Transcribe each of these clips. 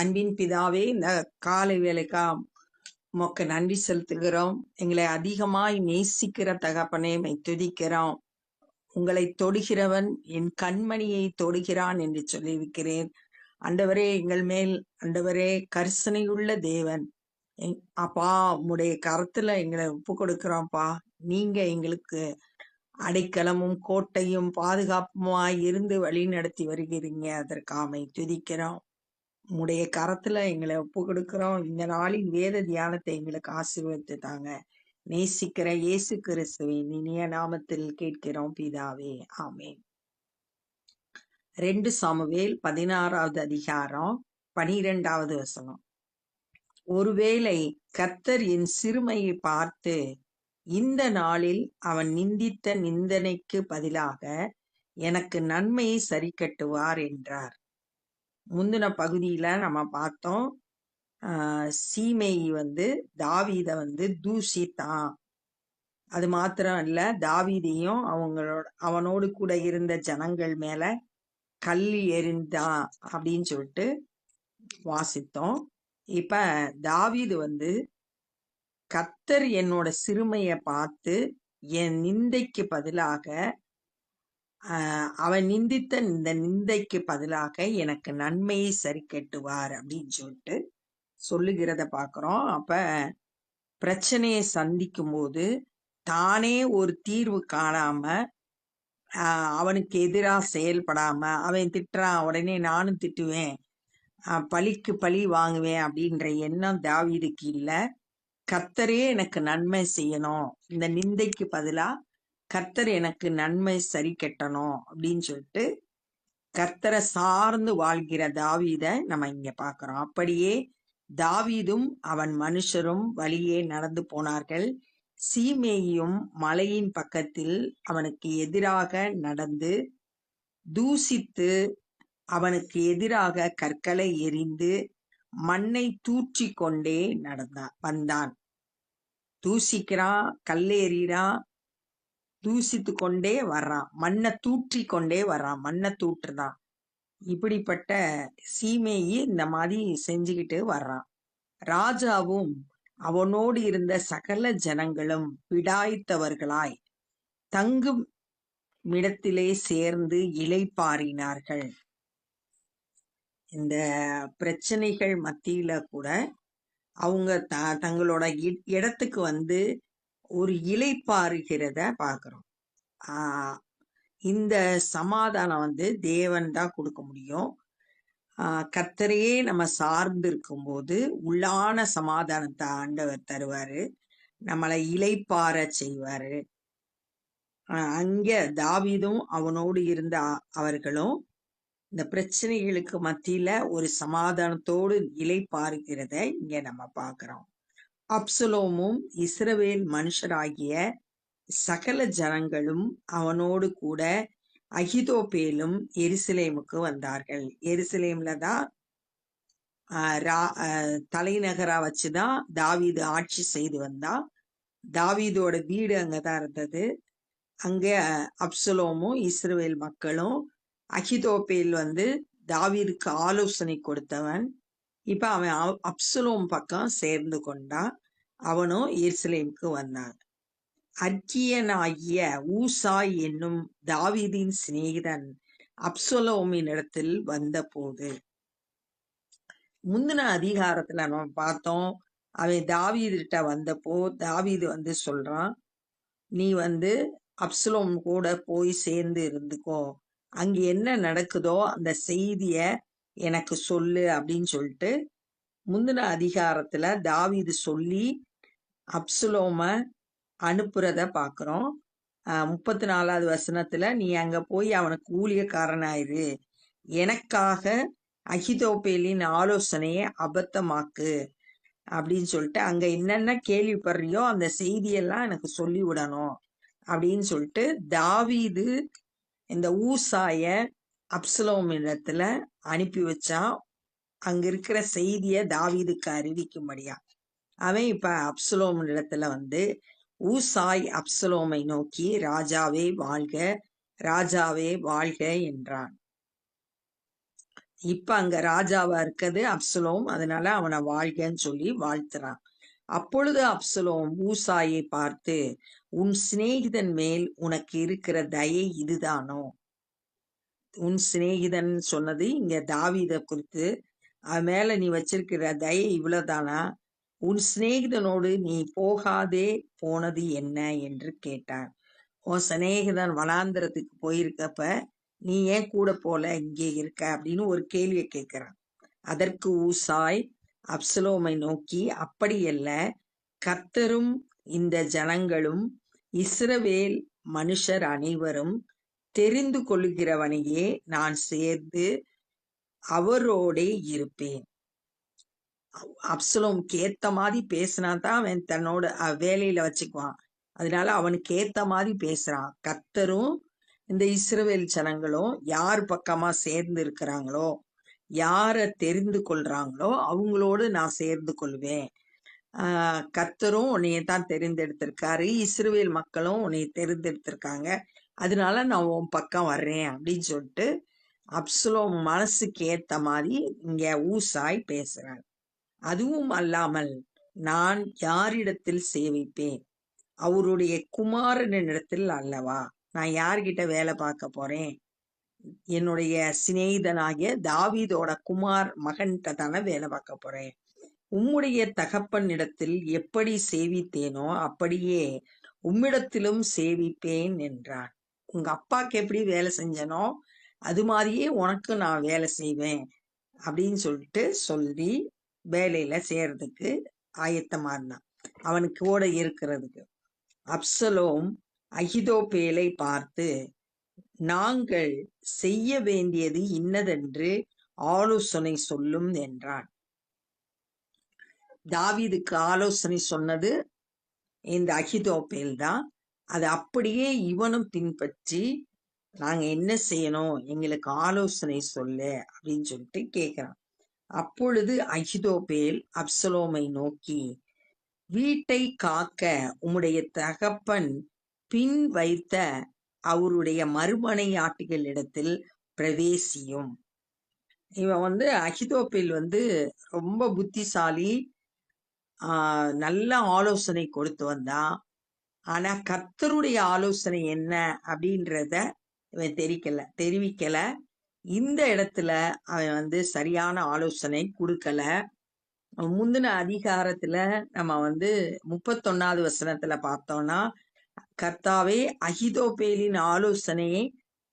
அன்பின் பிதாவே, இந்த காலை வேலைக்கா உமக்கு நன்றி செலுத்துகிறோம். எங்களை அதிகமாய் நேசிக்கிற தகப்பனே, உம்மை துதிக்கிறோம். உங்களை தொடுகிறவன் என் கண்மணியை தொடுகிறான் என்று சொல்லியிருக்கிறேன். ஆண்டவரே, எங்கள் மேல் ஆண்டவரே கரிசனையுள்ள தேவன். அப்பா, உம்முடைய கரத்துல எங்களை ஒப்பு கொடுக்கிறோம்ப்பா. நீங்க எங்களுக்கு அடைக்கலமும் கோட்டையும் பாதுகாப்புமாய் இருந்து வழி நடத்தி வருகிறீங்க. அதற்காக துதிக்கிறோம். உம்முடைய கரத்துல எங்களை ஒப்பு கொடுக்கிறோம். இந்த நாளின் வேத தியானத்தை எங்களுக்கு ஆசீர்வதித்து தாங்க. நேசிக்கிற இயேசு கிறிஸ்துவின் இனிய நாமத்தில் கேட்கிறோம் பிதாவே, ஆமென். 2 சாமுவேல் 16வது அதிகாரம் 12வது வசனம். ஒருவேளை கர்த்தர் என் சிறுமையை பார்த்து இந்த நாளில் அவன் நிந்தித்த நிந்தனைக்கு பதிலாக எனக்கு நன்மையை சரி கட்டுவார் என்றார். முந்தின பகுதியில நம்ம பார்த்தோம், சீமேயி தாவீதை தூஷித்தான். அது மாத்திரம் இல்ல, தாவீதையும் அவனோடு கூட இருந்த ஜனங்கள் மேல கல்லி எறிந்தான் அப்படின்னு சொல்லிட்டு வாசித்தோம். இப்ப தாவீது கர்த்தர் என்னோட சிறுமைய பார்த்து என் நிந்தைக்கு பதிலாக அவன் நிந்தித்த இந்த நிந்தைக்கு பதிலாக எனக்கு நன்மையை சரி கட்டுவார் அப்படின்னு சொல்லிட்டு சொல்லுகிறத பாக்குறோம். அப்ப பிரச்சனையை சந்திக்கும் போது தானே ஒரு தீர்வு காணாம, அவனுக்கு எதிராக செயல்படாம, அவன் திட்டுறான் உடனே நானும் திட்டுவேன், பழிக்கு பழி வாங்குவேன் அப்படின்ற எண்ணம் தாவீதுக்கு இல்ல. கர்த்தரே எனக்கு நன்மை செய்யணும், இந்த நிந்தைக்கு பதிலா கர்த்தர் எனக்கு நன்மை சரி கட்டணும் அப்படின்னு சொல்லிட்டு கர்த்தரை சார்ந்து வாழ்கிற தாவீத நம்ம இங்க பாக்குறோம். அப்படியே தாவீதும் அவன் மனுஷரும் வழியே நடந்து போனார்கள். சீமேயும் மலையின் பக்கத்தில் அவனுக்கு எதிராக நடந்து தூசித்து அவனுக்கு எதிராக கற்களை எறிந்து மண்ணை தூற்றி கொண்டே வந்தான். தூசிக்கிறான், கல்லேறிறான், தூசித்து கொண்டே வர்றான், மண்ணை தூற்றி கொண்டே வர்றான், மண்ணை தூற்றுதான். இப்படிப்பட்ட சீமேயி இந்த மாதிரி செஞ்சுக்கிட்டு வர்றான். ராஜாவும் அவனோடு இருந்த சகல ஜனங்களும் விடாய்த்தவர்களாய் தங்கும் இடத்திலே சேர்ந்து இளைப்பாறினார்கள். இந்த பிரச்சனைகள் மத்தியில கூட அவங்க தங்களோட இடத்துக்கு ஒரு இளைப்பாறுகிறத பாக்குறோம். இந்த சமாதானம் தேவன் தான் கொடுக்க முடியும். கர்த்தரையே நம்ம சார்ந்து இருக்கும் போது உள்ளான சமாதானத்தை ஆண்டவர் தருவாரு, நம்மளை இளைப்பாற செய்வாரு. அங்க தாவீதும் அவனோடு இருந்த அவர்களும் இந்த பிரச்சனைகளுக்கு மத்தியில ஒரு சமாதானத்தோடு இளைப்பாறுகிறத இங்க நம்ம பாக்குறோம். அப்சலோமும் இஸ்ரவேல் மனுஷராகிய சகல ஜனங்களும் அவனோடு கூட அகிதோப்பேலும் எருசலேமுக்கு வந்தார்கள். எருசலேம்ல தான் தலைநகரா வச்சுதான் தாவீது ஆட்சி செய்து வந்தான். தாவீதோட வீடு அங்கதான் இருந்தது. அங்க அப்சலோமும் இஸ்ரவேல் மக்களும், அகிதோப்பேல் தாவீதுக்கு ஆலோசனை கொடுத்தவன். இப்ப அவன் அப்சலோம் பக்கம் சேர்ந்து கொண்டான். அவனும் எருசலேமுக்கு வந்தான். அர்க்கியனாகிய ஊசாய் என்னும் தாவீதின் சிநேகிதன் அப்சலோமின் இடத்தில் வந்த போது, முந்தின அதிகாரத்துல நம்ம பார்த்தோம், அவன் தாவீதுகிட்ட வந்தப்போ தாவீது சொல்றான், நீ அப்சலோம் கூட போய் சேர்ந்து இருந்துக்கோ, அங்க என்ன நடக்குதோ அந்த செய்திய எனக்கு சொல்லு அப்படின்னு சொல்லிட்டு முந்தின அதிகாரத்துல தாவீது சொல்லி அப்சலோம அனுப்புறத பாக்குறோம். 34வது வசனத்துல, நீ அங்க போய் அவனுக்கு ஊழியக்காரனாயிரு, எனக்காக அகிதோப்பேலின் ஆலோசனையை அபத்தமாக்கு அப்படின்னு சொல்லிட்டு அங்க என்னென்ன கேள்விப்படுறியோ அந்த செய்தியெல்லாம் எனக்கு சொல்லி விடணும் அப்படின்னு சொல்லிட்டு தாவீது இந்த ஊசாய அப்சலோம் இடத்துல அனுப்பி வச்சான். அங்க இருக்கிற செய்திய தாவீதுக்கு அறிவிக்கும்படியா. அவன் இப்ப அப்சலோம் இடத்துல ஊசாய் அப்சலோமை நோக்கி, ராஜாவே வாழ்க, ராஜாவே வாழ்க என்றான். இப்ப அங்க ராஜாவா இருக்கிறது அப்சலோம். அதனால அவனை வாழ்கன்னு சொல்லி வாழ்த்துறான். அப்பொழுது அப்சலோம் ஊசாயை பார்த்து, உன் சிநேகிதன் மேல் உனக்கு இருக்கிற தயை இதுதானோ? உன் சிநேகிதன் சொன்னது இங்க தாவீதை குறித்து. அது மேல நீ வச்சிருக்கிற தயை இவ்வளவுதானா? உன் சிநேகிதனோடு நீ போகாதே போனது என்ன என்று கேட்டான். உன் சிநேகிதன் வனாந்திரத்துக்கு போயிருக்கப்ப நீ ஏன் கூட போல, இங்கே இருக்க அப்படின்னு ஒரு கேள்வியை கேட்கிறான். அதற்கு ஊசாய் அப்சலோமை நோக்கி, அப்படியல்ல, கர்த்தரும் இந்த ஜனங்களும் இஸ்ரவேல் மனுஷர் அனைவரும் தெரிந்து கொள்ளுகிறவனையே நான் சேர்ந்து அவரோடே இருப்பேன். அப்சலோமுக்கு ஏத்த மாதிரி பேசினா தான் அவன் தன்னோட வேலையில வச்சுக்குவான். அதனால அவனுக்கு ஏத்த மாதிரி பேசுறான். கர்த்தரும் இந்த இஸ்ரவேல் ஜனங்களும் யார் பக்கமா சேர்ந்து இருக்கிறாங்களோ, யார தெரிந்து கொள்றாங்களோ அவங்களோடு நான் சேர்ந்து கொள்வேன். கர்த்தரும் உன்னைய தான் தெரிந்தெடுத்திருக்காரு, இஸ்ரவேல் மக்களும் உன்னைய தெரிந்தெடுத்திருக்காங்க, அதனால நான் உன் பக்கம் வர்றேன் அப்படின்னு சொல்லிட்டு அப்சலோம் மனசுக்கு ஏத்த மாதிரி இங்க ஊசாய் பேசுறார். அதுவும் அல்லாமல் நான் யாரிடத்தில் சேவிப்பேன்? அவருடைய குமாரனிடத்தில் அல்லவா? நான் யார்கிட்ட வேலை பார்க்க போறேன்? என்னுடைய சிநேகிதனாகிய தாவீதோட மகன்கிட்ட தானே வேலை பார்க்க போறேன். உம்முடைய தகப்பனிடத்தில் எப்படி சேவித்தேனோ அப்படியே உம்மிடத்திலும் சேவிப்பேன் என்றான். உங்க அப்பாக்கு எப்படி வேலை செஞ்சனோ அது மாதிரியே உனக்கு நான் வேலை செய்வேன் அப்படின்னு சொல்லி வேலையில சேர்றதுக்கு ஆயத்தமா இருந்தான், அவனுக்கு கூட இருக்கிறதுக்கு. அப்சலோம் அகிதோப்பேலை பார்த்து, நாங்கள் செய்ய வேண்டியது இன்னதென்று ஆலோசனை சொல்லும் என்றான். தாவீதுக்கு ஆலோசனை சொன்னது இந்த அகிதோப்பேல் தான். அது அப்படியே இவனும் பின்பற்றி, நாங்க என்ன செய்யணும், எங்களுக்கு ஆலோசனை சொல்லு அப்படின்னு சொல்லிட்டு கேட்கிறான். அப்பொழுது அகிதோப்பேல் அப்சலோமை நோக்கி, வீட்டை காக்க உம்முடைய தகப்பன் பின் வைத்த அவருடைய மறுமனையாட்டிகளிடத்தில் பிரவேசியும். இவன் அகிதோப்பேல் ரொம்ப புத்திசாலி, நல்ல ஆலோசனை கொடுத்து வந்தான். ஆனா கர்த்தருடைய ஆலோசனை என்ன அப்படின்றத இவன் தெரிவிக்கல. இந்த இடத்துல அவன் சரியான ஆலோசனை கொடுக்கல. முந்தின அதிகாரத்துல நம்ம 31வது வசனத்துல பார்த்தோம்னா, கர்த்தாவே அகிதோப்பேலின் ஆலோசனையை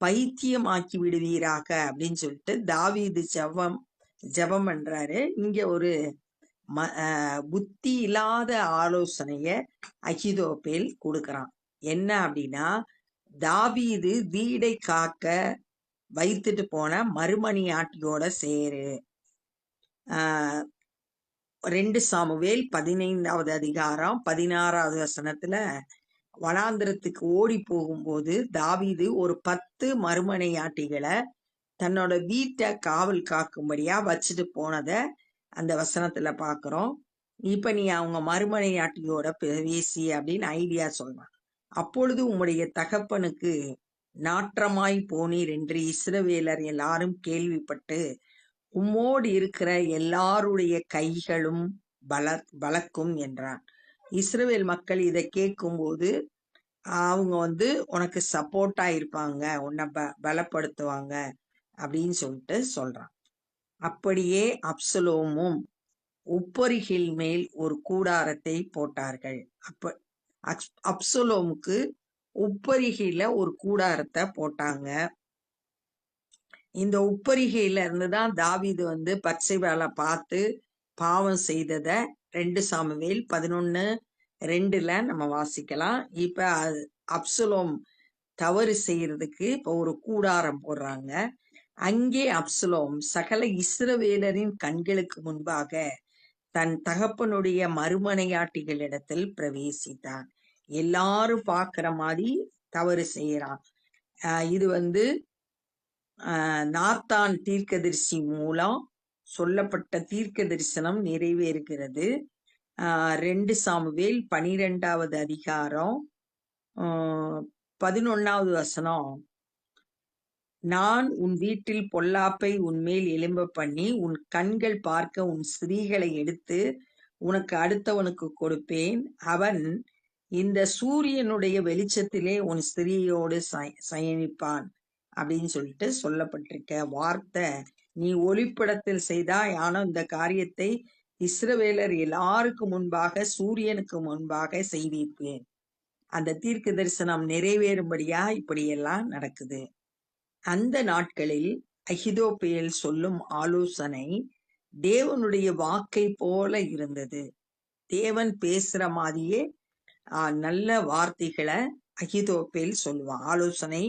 பைத்தியமாக்கி விடுவீராக அப்படின்னு சொல்லிட்டு தாவீது ஜெபம் பண்றாரு. இங்க ஒரு புத்தி இல்லாத ஆலோசனைய அகிதோப்பேல் கொடுக்கறான். என்ன அப்படின்னா, தாவீது வீடை காக்க வைத்துட்டு போன மறுமணியாட்டியோட சேரு. 2 சாமுவேல் 15வது அதிகாரம் 16வது வசனத்துல, வனாந்திரத்துக்கு ஓடி போகும்போது தாவீது ஒரு 10 மறுமனையாட்டிகளை தன்னோட வீட்டை காவல் காக்கும்படியா வச்சுட்டு போனத அந்த வசனத்துல பாக்குறோம். இப்ப நீ அவங்க மறுமனையாட்டியோட பேசி அப்படின்னு ஐடியா சொல்றான். அப்பொழுது உம்முடைய தகப்பனுக்கு நாற்றமாய் போனீர் என்று இஸ்ரவேலர் எல்லாரும் கேள்விப்பட்டு உம்மோடு இருக்கிற எல்லாருடைய கைகளும் பலக்கும் என்றான். இஸ்ரவேல் மக்கள் இதை கேட்கும்போது அவங்க உனக்கு சப்போர்ட்டா இருப்பாங்க, உன்னை பலப்படுத்துவாங்க அப்படின்னு சொல்லிட்டு சொல்றான். அப்படியே அப்சலோமும் உப்பரிகில் மேல் ஒரு கூடாரத்தை போட்டார்கள். அப்சலோமுக்கு உப்பரிகையில ஒரு கூடாரத்தை போட்டாங்க. இந்த உப்பரிகையில இருந்துதான் தாவீது பத்சேபாளை பார்த்து பாவம் செய்தத 2 சாமுவேல் 11:2 நம்ம வாசிக்கலாம். இப்ப அப்சலோம் தவறு செய்யறதுக்கு இப்ப ஒரு கூடாரம் போடுறாங்க. அங்கே அப்சலோம் சகல இஸ்ரவேலரின் கண்களுக்கு முன்பாக தன் தகப்பனுடைய மறுமனையாட்டிகளிடத்தில் பிரவேசித்தான். எல்லாரும் பார்க்கிற மாதிரி தவறு செய்யறான். இது நாத்தான் தீர்க்கதரிசி மூலம் சொல்லப்பட்ட தீர்க்க தரிசனம் நிறைவேறுகிறது. 2 சாமுவேல் 12வது அதிகாரம் 11வது வசனம், நான் உன் வீட்டில் பொல்லாப்பை உன்மேல் எழும்ப பண்ணி உன் கண்கள் பார்க்க உன் ஸ்திரீகளை எடுத்து உனக்கு அடுத்தவனுக்கு கொடுப்பேன். அவன் இந்த சூரியனுடைய வெளிச்சத்திலே உன் ஸ்திரீயோடு சயனிப்பான் அப்படின்னு சொல்லிட்டு சொல்லப்பட்டிருக்க வார்த்தை. நீ ஒளிப்படத்தில் செய்தாய், ஆனால் இந்த காரியத்தை இஸ்ரவேலர் எல்லாருக்கும் முன்பாக சூரியனுக்கு முன்பாக செய்விப்பேன். அந்த தீர்க்க தரிசனம் நிறைவேறும்படியா இப்படியெல்லாம் நடக்குது. அந்த நாட்களில் அகிதோப்பேல் சொல்லும் ஆலோசனை தேவனுடைய வாக்கை போல இருந்தது. தேவன் பேசுற மாதிரியே நல்ல வார்த்தைகளை அகிதோப்பேல் சொல்லுவான். ஆலோசனை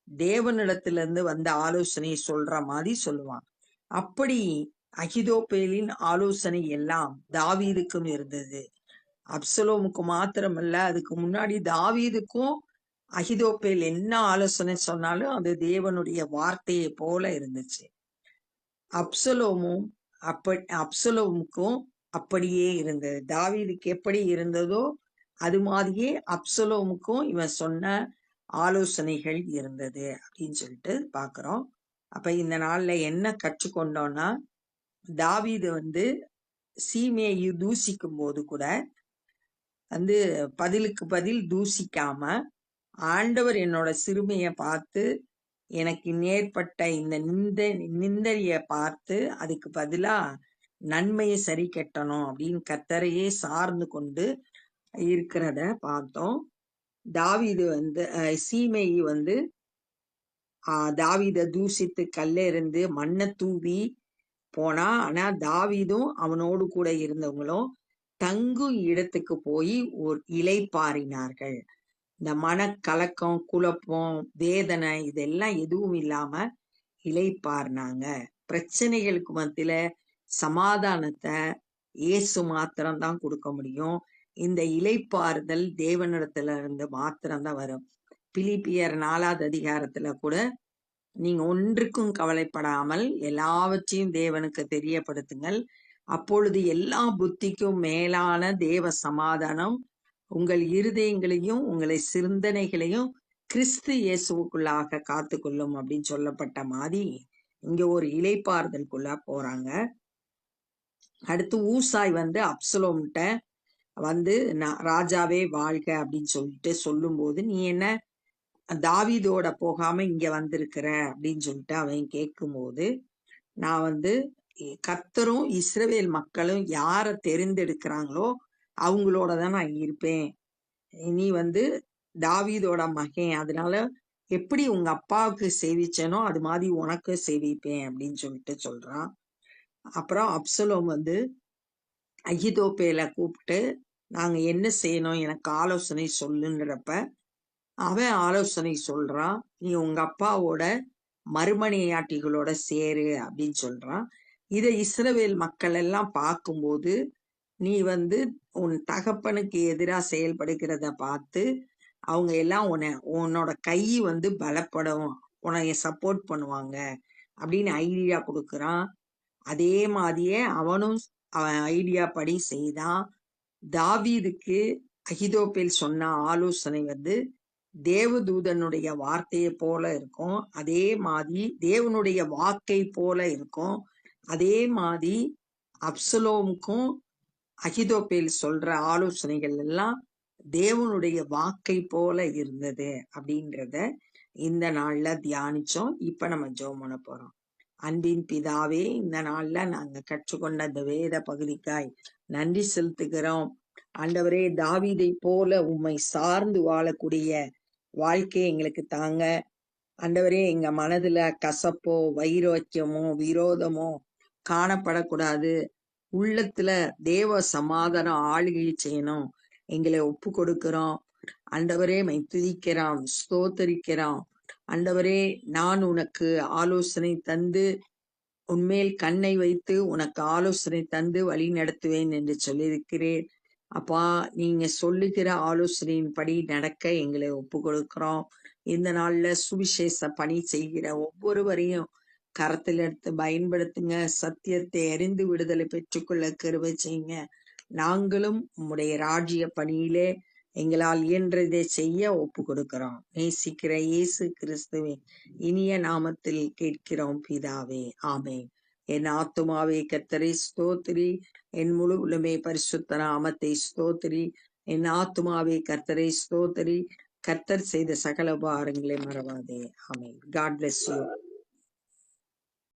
தேவனிடத்திலிருந்து வந்த ஆலோசனை சொல்ற மாதிரி சொல்லுவான். அப்படி அகிதோப்பேலின் ஆலோசனை எல்லாம் தாவீதுக்கும் இருந்தது. அப்சலோமுக்கு மாத்திரமல்ல, அதுக்கு முன்னாடி தாவீதுக்கும் அகிதோப்பேல் என்ன ஆலோசனை சொன்னாலும் அது தேவனுடைய வார்த்தையை போல இருந்துச்சு. அப்சலோமுக்கும் அப்படியே இருந்தது. தாவீதுக்கு எப்படி இருந்ததோ அது மாதிரியே அப்சலோமுக்கும் இவன் சொன்ன ஆலோசனைகள் இருந்தது அப்படின்னு சொல்லிட்டு பாக்குறோம். அப்ப இந்த நாள்ல என்ன கற்றுக்கொண்டோம்னா, தாவீது சீமையை தூசிக்கும் போது கூட பதிலுக்கு பதில் தூசிக்காம, ஆண்டவர் என்னோட சிறுமையை பார்த்து எனக்கு நேர்பட்ட இந்த நிந்தைய பார்த்து அதுக்கு பதிலா நன்மையை சரி கட்டணும் அப்படின்னு கர்த்தரையே சார்ந்து கொண்டு இருக்கிறத பார்த்தோம். தாவீது சீமையை தாவீத தூசித்து கல்ல மண்ணை தூவி போனா. ஆனா தாவீதும் அவனோடு கூட இருந்தவங்களும் தங்கும் இடத்துக்கு போய் ஒரு இளைப்பாறினார்கள். இந்த மனக்கலக்கம், குழப்பம், வேதனை இதெல்லாம் எதுவும் இல்லாம இளைப்பாறினாங்க. பிரச்சனைகளுக்கு மத்தியில சமாதானத்தை இயேசு மாத்திரம்தான் கொடுக்க முடியும். இந்த இளைப்பாறுதல் தேவனிடத்துல இருந்து மாத்திரம்தான் வரும். பிலிப்பியர் 4வது அதிகாரத்துல கூட நீங்க ஒன்றுக்கும் கவலைப்படாமல் எல்லாவற்றையும் தேவனுக்கு தெரியப்படுத்துங்கள், அப்பொழுது எல்லா புத்திக்கும் மேலான தேவ சமாதானம் உங்கள் இருதயங்களையும் உங்களை சிந்தனைகளையும் கிறிஸ்து இயேசுக்குள்ளாக காத்து கொள்ளும் அப்படின்னு சொல்லப்பட்ட மாதிரி இங்க ஒரு இளைப்பாறுதலுக்குள்ள போறாங்க. அடுத்து ஊசாய் அப்சலோம்கிட்ட ராஜாவே வாழ்க அப்படின்னு சொல்லிட்டு சொல்லும் போது, நீ என்ன தாவீதோட போகாம இங்க வந்திருக்கிற அப்படின்னு சொல்லிட்டு அவன் கேட்கும் போது, நான் கர்த்தரும் இஸ்ரவேல் மக்களும் யார தெரிந்தெடுக்கிறாங்களோ அவங்களோட தான் நான் இருப்பேன். நீ தாவீதோட மகன், அதனால எப்படி உங்க அப்பாவுக்கு சேவிச்சனோ அது மாதிரி உனக்கு சேவிப்பேன் அப்படின்னு சொல்லிட்டு சொல்றான். அப்புறம் அப்சலோம் அகிதோப்பேலை கூப்பிட்டு நாங்க என்ன செய்யணும் எனக்கு ஆலோசனை சொல்லுன்றப்ப அவன் ஆலோசனை சொல்றான். நீ உங்க அப்பாவோட மறுமனையாட்டிகளோட சேரு அப்படின்னு சொல்றான். இதை இஸ்ரவேல் மக்கள் எல்லாம் பார்க்கும்போது, நீ உன் தகப்பனுக்கு எதிராக செயல்படுகிறத பார்த்து அவங்க எல்லாம் உன்னோட கை பலப்படும், உன்னைய சப்போர்ட் பண்ணுவாங்க அப்படின்னு ஐடியா கொடுக்குறான். அதே மாதிரியே அவனும் அவன் ஐடியா படி செய்தான். தாவீதுக்கு அகிதோப்பேல் சொன்ன ஆலோசனை தேவதூதனுடைய வார்த்தையை போல இருக்கும். அதே மாதிரி தேவனுடைய வாக்கை போல இருக்கும். அதே மாதிரி அப்சலோமுக்கும் அகிதோப்பேல் சொல்ற ஆலோசனைகள் எல்லாம் தேவனுடைய வாக்கை போல இருந்தது அப்படின்றத இந்த நாள்ல தியானிச்சோம். இப்ப நம்ம ஜெபம் பண்ண போறோம். அன்பின் பிதாவே, இந்த நாள்ல நாங்க கற்றுக்கொண்ட இந்த வேத பகுதிக்காய் நன்றி செலுத்துகிறோம். ஆண்டவரே, தாவீதை போல உம்மை சார்ந்து வாழக்கூடிய வாழ்க்கையை எங்களுக்கு தாங்க. ஆண்டவரே, எங்க மனதுல கசப்போ வைரோக்கியமோ விரோதமோ காணப்படக்கூடாது. உள்ளத்துல தேவ சமாதானம் ஆளுகை செய்யணும். எங்களை ஒப்பு கொடுக்கிறோம். ஆண்டவரே, மை துதிக்கிறோம், ஸ்தோத்தரிக்கிறோம். ஆண்டவரே, நான் உனக்கு ஆலோசனை தந்து உன்மேல் கண்ணை வைத்து உனக்கு ஆலோசனை தந்து வழி நடத்துவேன் என்று சொல்லியிருக்கிறேன். அப்பா, நீங்க சொல்லுகிற ஆலோசனையின்படி நடக்க எங்களை ஒப்பு கொடுக்கிறோம். இந்த நாள்ல சுவிசேஷ பணி செய்கிற ஒவ்வொருவரையும் கரத்தில் எடுத்து பயன்படுத்துங்க. சத்தியத்தை அறிந்து விடுதலை பெற்றுக்கொள்ள கிருபை செய்யுங்க. நாங்களும் உம்முடைய ராஜ்ய பணியிலே எங்களால் இயன்றதை செய்ய ஒப்பு கொடுக்கிறோம். நேசிக்கிற இயேசு கிறிஸ்துவின் இனிய நாமத்தில் கேட்கிறோம் பிதாவே, ஆமென். என் ஆத்துமாவே கர்த்தரை ஸ்தோத்திரி, என் முழு உலமே பரிசுத்த நாமத்தை ஸ்தோத்திரி. என் ஆத்துமாவே கர்த்தரை ஸ்தோத்திரி, கர்த்தர் செய்த சகல உபகாரங்களை மறவாதே. ஆமென். God bless you.